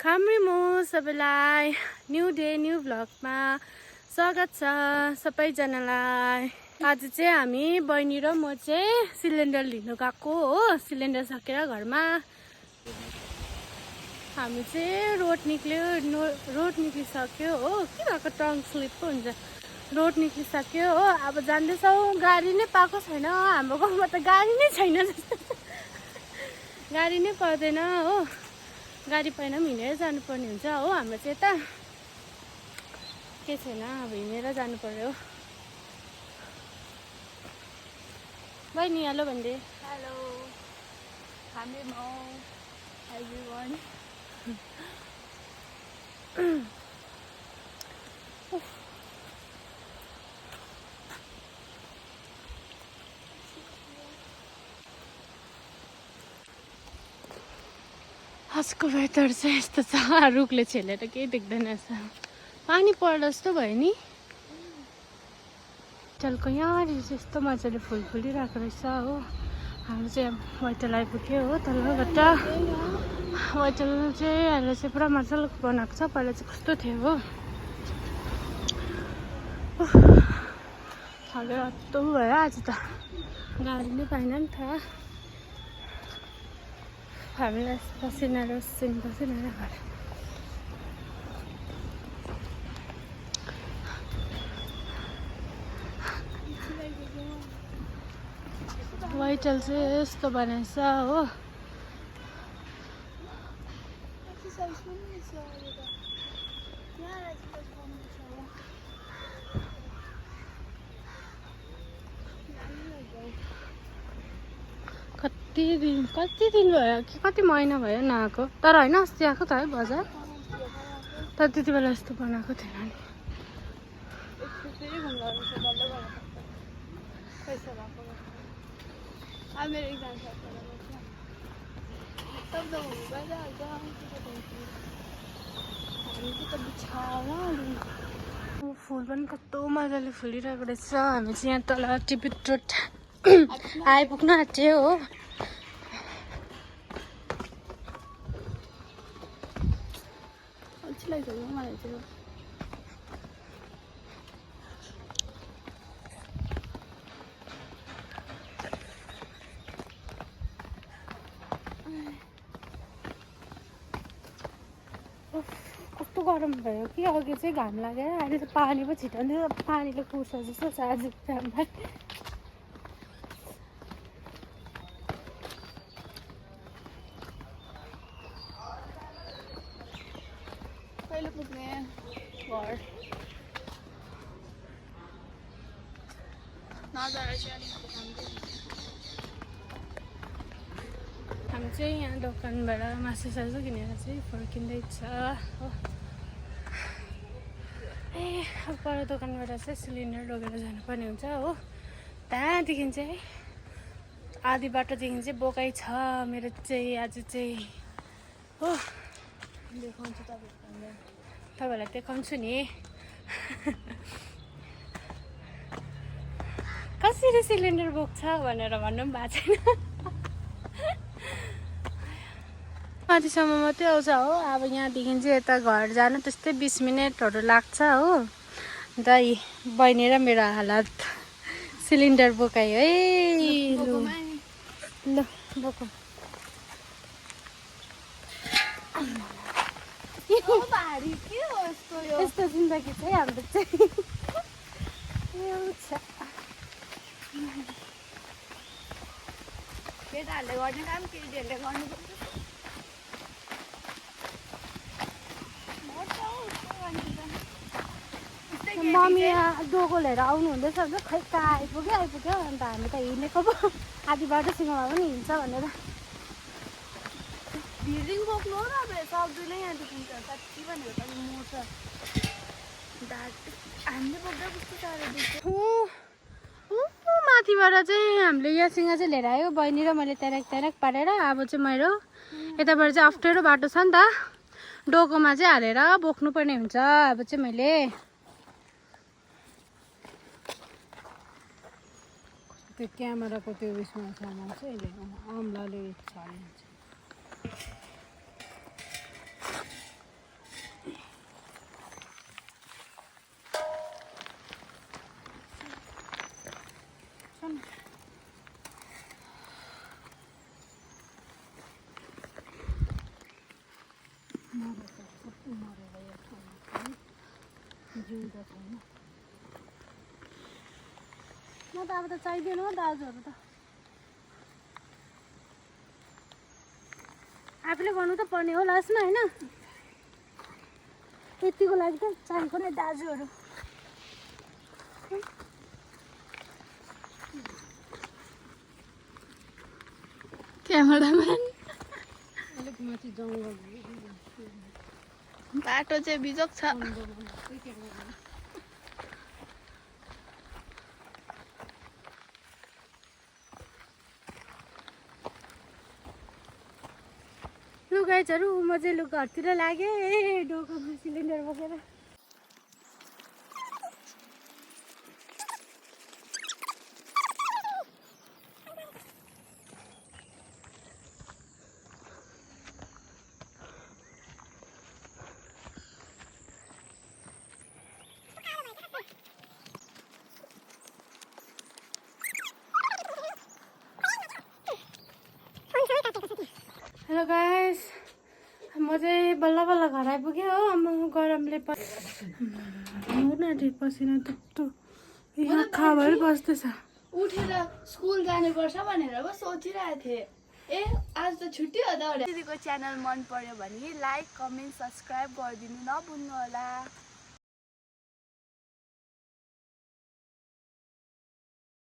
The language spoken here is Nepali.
खाम्रीमो सबैलाई न्यू डे न्यू भ्लगमा स्वागत छ सबैजनालाई। आज चाहिँ हामी बहिनी र म चाहिँ सिलिन्डर लिनु गएको हो। सिलिन्डर सकेर घरमा हामी चाहिँ रोड निक्लिसक्यो हो। के भएको टङ स्लिप पो हुन्छ। रोड निक्लिसक्यो हो। अब जाँदैछौँ। गाडी नै पाएको छैन। हाम्रो गाउँमा त गाडी नै छैन। गाडी नै पाउँदैन हो। गाडी पाएन पनि हिँडेर जानुपर्ने हुन्छ हो। हाम्रो चाहिँ यता के छैन, अब हिँडेर जानु पर्यो। बहिनी हेलो भन्दै। हेलो खाम्रीमो एभ्रिवान। आजको वेदर चाहिँ यस्तो छ, रुखले छेलेर केही देख्दैन रहेछ। पानी पर्दा जस्तो भयो नि। चलको यहाँनिर चाहिँ यस्तो मजाले फुल फुलिरहेको रहेछ हो। हाम्रो चाहिँ वाइटल आइपुग्यो हो। तलबाट वाइटल चाहिँ अहिले चाहिँ पुरा मजाले बनाएको छ। पहिला चाहिँ कस्तो थियो हो। थालेर हत्तु भयो आज त। गाडी नै पाएन नि त। हामीलाई पसिना घर वाइटल चाहिँ यस्तो बनाएछ हो। कति दिन भयो कि कति महिना भयो नआएको। तर होइन अस्ति आएको त है बजार। तर त्यति बेला यस्तो बनाएको थिएन नि। फुल पनि कस्तो मजाले फुलिरहेको रहेछ। हामी चाहिँ यहाँ तल टिपिट रोड आइपुग्न आँट्यो हो। कस्तो गरम भयो कि अघि चाहिँ घाम लागेर अहिले त पानी पो छिटाउँदै पानीले कुर्छ जस्तो छ आज घामलाई। कहिले पुग्ने घर नजारा चाहिँ हामी चाहिँ यहाँ दोकानबाट मासु सासु किनेर चाहिँ फर्किँदैछ हो। अब पर दोकानबाट चाहिँ सिलिन्डर लगेर जानुपर्ने हुन्छ हो। त्यहाँदेखि चाहिँ आधी बाटोदेखि चाहिँ बोकाइ छ मेरो चाहिँ आज चाहिँ हो। देखाउँछु तपाईँहरूलाई देखाउँछु नि। कसरी सिलिन्डर बोक्छ भनेर भन्नु पनि भएको छैन। माथिसम्म मात्रै आउँछ हो। अब यहाँदेखि चाहिँ यता घर जानु त्यस्तै 20 मिनटहरू लाग्छ हो। अन्त बहिनी र मेरो हालत सिलिन्डर बोकायो है। ल बोकौँ। यस्तो जिन्दगी चाहिँ हाम्रो चाहिँ केटाहरूले गर्ने काम केटीहरूले गर्नुपर्छ। मम्मी डोको लिएर आउनु हुँदैछ भने खै कहाँ आइपुग्यो अन्त हामी त हिँडेको पो आधी बाटोसम्ममा पनि हिँड्छ भनेर भिडिङ बोक्नु हो र अब सक्दैन यहाँदेखि त कति भनेर त मोर्छ। हामीले बोक्दा कस्तो साह्रो देख्छ। माथिबाट चाहिँ हामीले यहाँसँग चाहिँ लिएर आयो बहिनी र मैले त्यारेक पारेर। अब चाहिँ मेरो यताबाट चाहिँ अप्ठ्यारो बाटो छ नि त। डोकोमा चाहिँ हालेर बोक्नुपर्ने हुन्छ। अब चाहिँ मैले त्यो क्यामेराको त्यो उयसमा सामान चाहिँ अहिले अम्लाले छाडिन्छ। म त अब त चाहिँदैन हो दाजुहरू त आफूले गर्नु त पर्ने हो लास्टमा होइन त्यतिको लागि त चाहिएको नै दाजुहरू क्यामेराम्यान अलिक माथि जङ्गल बाटो चाहिँ बिजोक छ लु गाइजहरू म चाहिँ लु घरतिर लागेँ डोकोमा सिलिन्डर बोकेर हेलो गाइस म चाहिँ बल्ल बल्ल घर आइपुगेँ हो म गरमले पसिना टुप्टु आँखा भएर बस्दैछ उठेर स्कुल जानुपर्छ भनेर पो सोचिरहेको थिएँ ए आज त छुट्टी हो त दिदीको च्यानल मन पर्यो भने लाइक कमेन्ट सब्सक्राइब गरिदिनु नभुल्नु होला